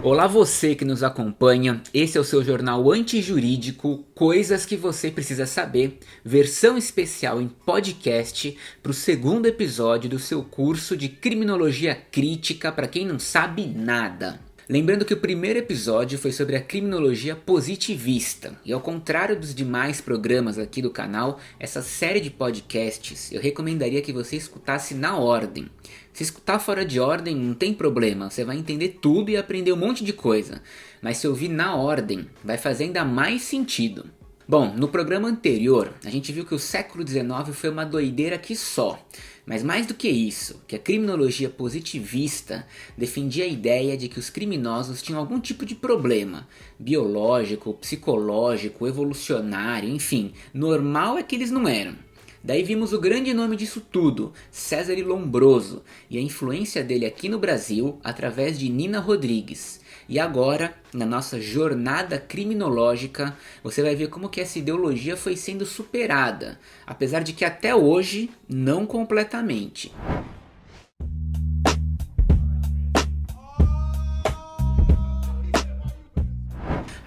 Olá você que nos acompanha, esse é o seu jornal antijurídico, coisas que você precisa saber, versão especial em podcast para o segundo episódio do seu curso de criminologia crítica para quem não sabe nada. Lembrando que o primeiro episódio foi sobre a criminologia positivista, e ao contrário dos demais programas aqui do canal, essa série de podcasts eu recomendaria que você escutasse na ordem. Se escutar fora de ordem não tem problema, você vai entender tudo e aprender um monte de coisa, mas se ouvir na ordem vai fazer ainda mais sentido. Bom, no programa anterior a gente viu que o século XIX foi uma doideira que só. Mas mais do que isso, que a criminologia positivista defendia a ideia de que os criminosos tinham algum tipo de problema, biológico, psicológico, evolucionário, enfim, normal é que eles não eram. Daí vimos o grande nome disso tudo, César Lombroso, e a influência dele aqui no Brasil através de Nina Rodrigues. E agora, na nossa jornada criminológica, você vai ver como que essa ideologia foi sendo superada, apesar de que até hoje, não completamente.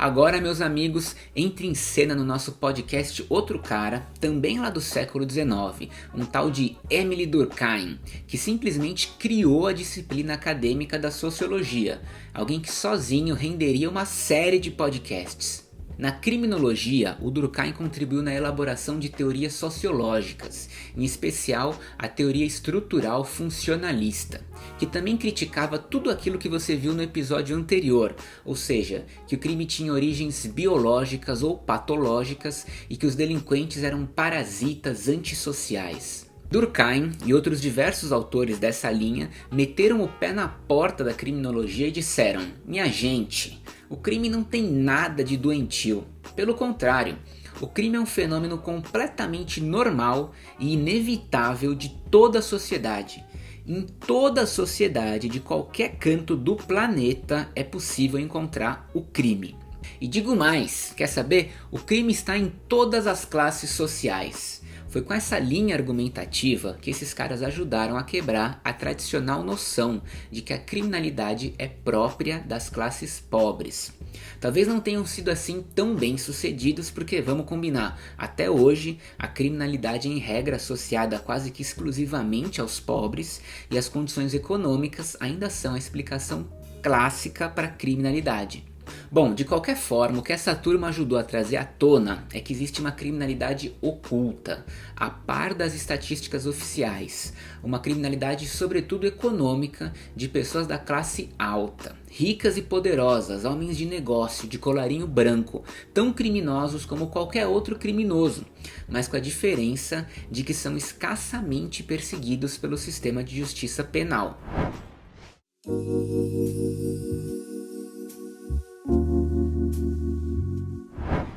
Agora, meus amigos, entre em cena no nosso podcast outro cara, também lá do século XIX, um tal de Émile Durkheim, que simplesmente criou a disciplina acadêmica da sociologia, alguém que sozinho renderia uma série de podcasts. Na criminologia, o Durkheim contribuiu na elaboração de teorias sociológicas, em especial a teoria estrutural funcionalista, que também criticava tudo aquilo que você viu no episódio anterior, ou seja, que o crime tinha origens biológicas ou patológicas e que os delinquentes eram parasitas antissociais. Durkheim e outros diversos autores dessa linha meteram o pé na porta da criminologia e disseram: minha gente, o crime não tem nada de doentio. Pelo contrário, o crime é um fenômeno completamente normal e inevitável de toda a sociedade. Em toda a sociedade, de qualquer canto do planeta, é possível encontrar o crime. E digo mais, quer saber? O crime está em todas as classes sociais. Foi com essa linha argumentativa que esses caras ajudaram a quebrar a tradicional noção de que a criminalidade é própria das classes pobres. Talvez não tenham sido assim tão bem sucedidos porque, vamos combinar, até hoje a criminalidade é em regra associada quase que exclusivamente aos pobres e as condições econômicas ainda são a explicação clássica para a criminalidade. Bom, de qualquer forma, o que essa turma ajudou a trazer à tona é que existe uma criminalidade oculta, a par das estatísticas oficiais, uma criminalidade sobretudo econômica de pessoas da classe alta, ricas e poderosas, homens de negócio, de colarinho branco, tão criminosos como qualquer outro criminoso, mas com a diferença de que são escassamente perseguidos pelo sistema de justiça penal.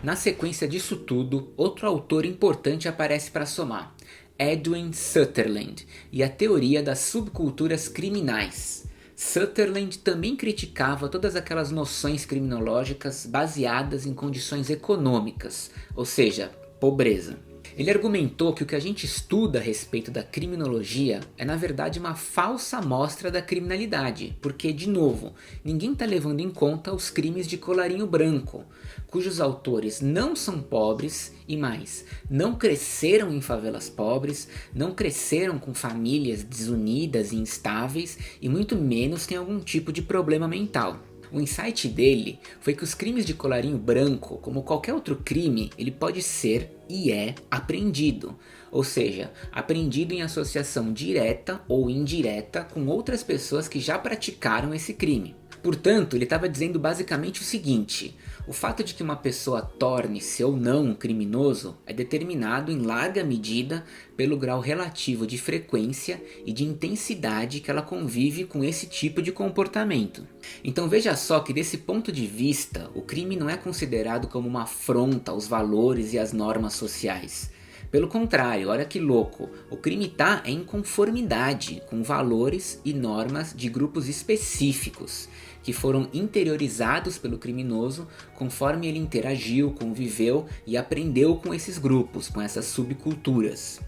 Na sequência disso tudo, outro autor importante aparece para somar, Edwin Sutherland, e a teoria das subculturas criminais. Sutherland também criticava todas aquelas noções criminológicas baseadas em condições econômicas, ou seja, pobreza. Ele argumentou que o que a gente estuda a respeito da criminologia é na verdade uma falsa amostra da criminalidade, porque, de novo, ninguém está levando em conta os crimes de colarinho branco, cujos autores não são pobres e mais, não cresceram em favelas pobres, não cresceram com famílias desunidas e instáveis e muito menos têm algum tipo de problema mental. O insight dele foi que os crimes de colarinho branco, como qualquer outro crime, ele pode ser e é apreendido, ou seja, apreendido em associação direta ou indireta com outras pessoas que já praticaram esse crime. Portanto, ele estava dizendo basicamente o seguinte: o fato de que uma pessoa torne-se ou não um criminoso é determinado em larga medida pelo grau relativo de frequência e de intensidade que ela convive com esse tipo de comportamento. Então veja só que desse ponto de vista, o crime não é considerado como uma afronta aos valores e às normas sociais. Pelo contrário, olha que louco, o crime está em conformidade com valores e normas de grupos específicos, que foram interiorizados pelo criminoso conforme ele interagiu, conviveu e aprendeu com esses grupos, com essas subculturas.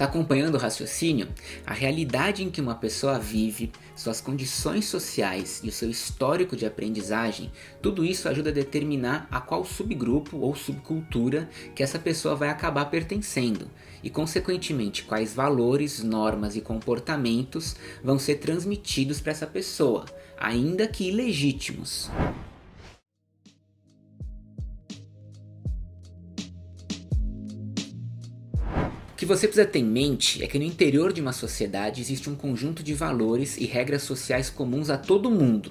Tá acompanhando o raciocínio? A realidade em que uma pessoa vive, suas condições sociais e o seu histórico de aprendizagem, tudo isso ajuda a determinar a qual subgrupo ou subcultura que essa pessoa vai acabar pertencendo e, consequentemente, quais valores, normas e comportamentos vão ser transmitidos para essa pessoa, ainda que ilegítimos. O que você precisa ter em mente é que no interior de uma sociedade existe um conjunto de valores e regras sociais comuns a todo mundo,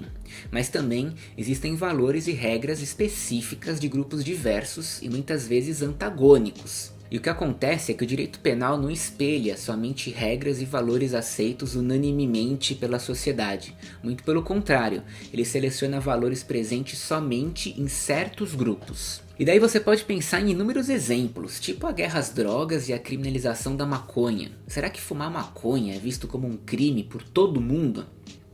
mas também existem valores e regras específicas de grupos diversos e muitas vezes antagônicos. E o que acontece é que o direito penal não espelha somente regras e valores aceitos unanimemente pela sociedade. Muito pelo contrário, ele seleciona valores presentes somente em certos grupos. E daí você pode pensar em inúmeros exemplos, tipo a guerra às drogas e a criminalização da maconha. Será que fumar maconha é visto como um crime por todo mundo?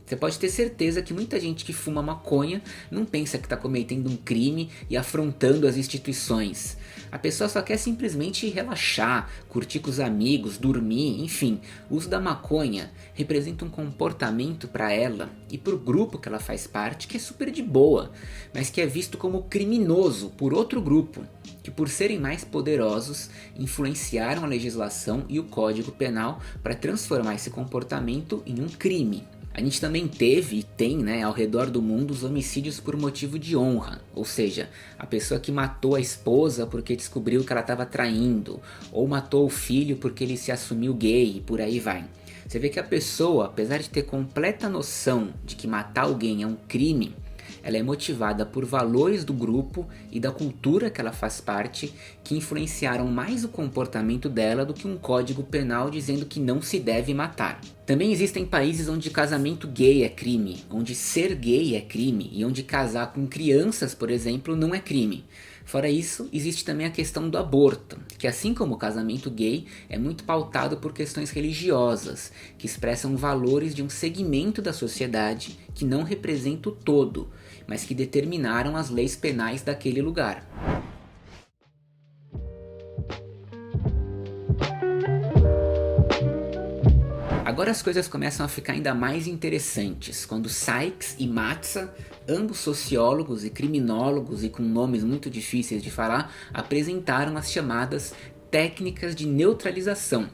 Você pode ter certeza que muita gente que fuma maconha não pensa que está cometendo um crime e afrontando as instituições. A pessoa só quer simplesmente relaxar, curtir com os amigos, dormir, enfim. O uso da maconha representa um comportamento para ela e para o grupo que ela faz parte que é super de boa, mas que é visto como criminoso por outro grupo, que por serem mais poderosos influenciaram a legislação e o Código Penal para transformar esse comportamento em um crime. A gente também teve e tem, ao redor do mundo os homicídios por motivo de honra, ou seja, a pessoa que matou a esposa porque descobriu que ela estava traindo, ou matou o filho porque ele se assumiu gay e por aí vai. Você vê que a pessoa, apesar de ter completa noção de que matar alguém é um crime, ela é motivada por valores do grupo e da cultura que ela faz parte que influenciaram mais o comportamento dela do que um código penal dizendo que não se deve matar. Também existem países onde casamento gay é crime, onde ser gay é crime e onde casar com crianças, por exemplo, não é crime. Fora isso, existe também a questão do aborto, que assim como o casamento gay, é muito pautado por questões religiosas, que expressam valores de um segmento da sociedade que não representa o todo, mas que determinaram as leis penais daquele lugar. Agora as coisas começam a ficar ainda mais interessantes, quando Sykes e Matza, ambos sociólogos e criminólogos e com nomes muito difíceis de falar, apresentaram as chamadas técnicas de neutralização,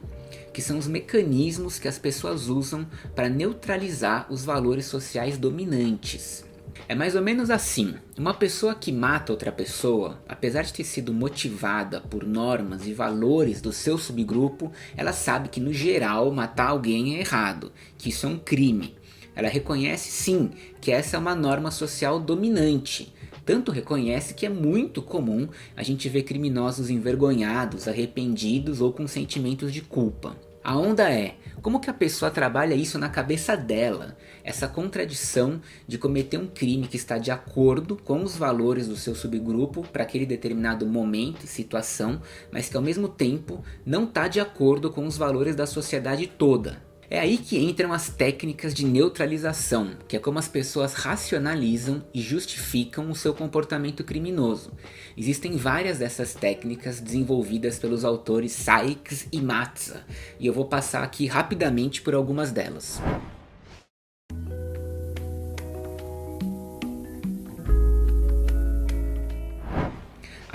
que são os mecanismos que as pessoas usam para neutralizar os valores sociais dominantes. É mais ou menos assim, uma pessoa que mata outra pessoa, apesar de ter sido motivada por normas e valores do seu subgrupo, ela sabe que no geral matar alguém é errado, que isso é um crime. Ela reconhece sim que essa é uma norma social dominante. Tanto reconhece que é muito comum a gente ver criminosos envergonhados, arrependidos ou com sentimentos de culpa. A onda é, como que a pessoa trabalha isso na cabeça dela? Essa contradição de cometer um crime que está de acordo com os valores do seu subgrupo para aquele determinado momento e situação, mas que ao mesmo tempo não está de acordo com os valores da sociedade toda. É aí que entram as técnicas de neutralização, que é como as pessoas racionalizam e justificam o seu comportamento criminoso. Existem várias dessas técnicas desenvolvidas pelos autores Sykes e Matza, e eu vou passar aqui rapidamente por algumas delas.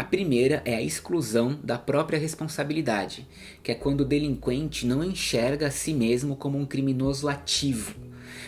A primeira é a exclusão da própria responsabilidade, que é quando o delinquente não enxerga a si mesmo como um criminoso ativo,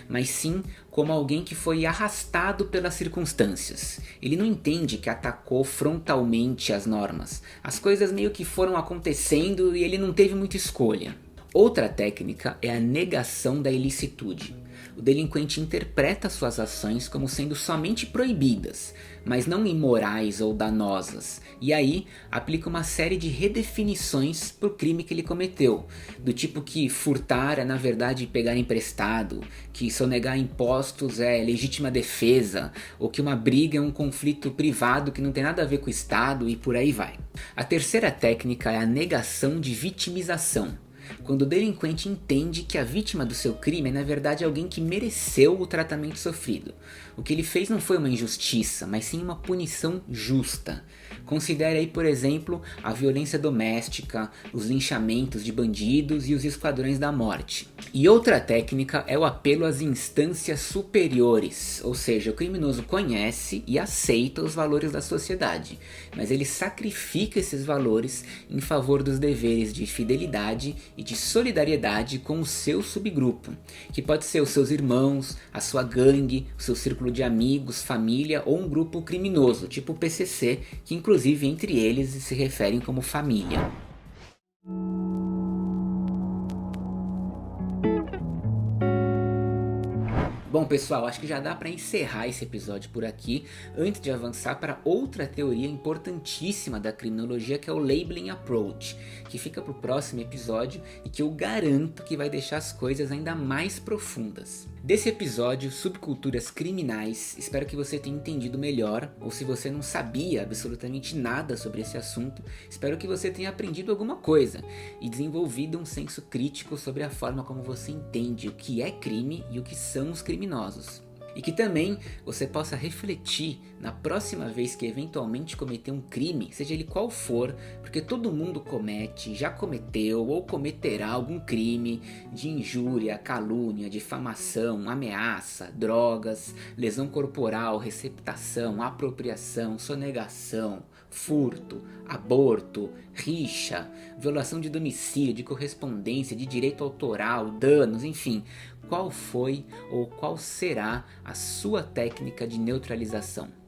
mas sim como alguém que foi arrastado pelas circunstâncias. Ele não entende que atacou frontalmente as normas. As coisas meio que foram acontecendo e ele não teve muita escolha. Outra técnica é a negação da ilicitude. O delinquente interpreta suas ações como sendo somente proibidas, mas não imorais ou danosas, e aí aplica uma série de redefinições para o crime que ele cometeu, do tipo que furtar é na verdade pegar emprestado, que sonegar impostos é legítima defesa, ou que uma briga é um conflito privado que não tem nada a ver com o Estado e por aí vai. A terceira técnica é a negação de vitimização. quando o delinquente entende que a vítima do seu crime é na verdade alguém que mereceu o tratamento sofrido. O que ele fez não foi uma injustiça, mas sim uma punição justa. Considere aí, por exemplo, a violência doméstica, os linchamentos de bandidos e os esquadrões da morte. E outra técnica é o apelo às instâncias superiores, ou seja, o criminoso conhece e aceita os valores da sociedade, mas ele sacrifica esses valores em favor dos deveres de fidelidade e de solidariedade com o seu subgrupo, que pode ser os seus irmãos, a sua gangue, o seu círculo de amigos, família ou um grupo criminoso, tipo o PCC, que inclusive entre eles se referem como família. Bom pessoal, acho que já dá para encerrar esse episódio por aqui, antes de avançar para outra teoria importantíssima da criminologia, que é o Labeling Approach, que fica para o próximo episódio e que eu garanto que vai deixar as coisas ainda mais profundas. Desse episódio, Subculturas Criminais, espero que você tenha entendido melhor, ou se você não sabia absolutamente nada sobre esse assunto, espero que você tenha aprendido alguma coisa e desenvolvido um senso crítico sobre a forma como você entende o que é crime e o que são os criminosos. E que também você possa refletir na próxima vez que eventualmente cometer um crime, seja ele qual for, porque todo mundo comete, já cometeu ou cometerá algum crime de injúria, calúnia, difamação, ameaça, drogas, lesão corporal, receptação, apropriação, sonegação, furto, aborto, rixa, violação de domicílio, de correspondência, de direito autoral, danos, enfim. Qual foi ou qual será a sua técnica de neutralização?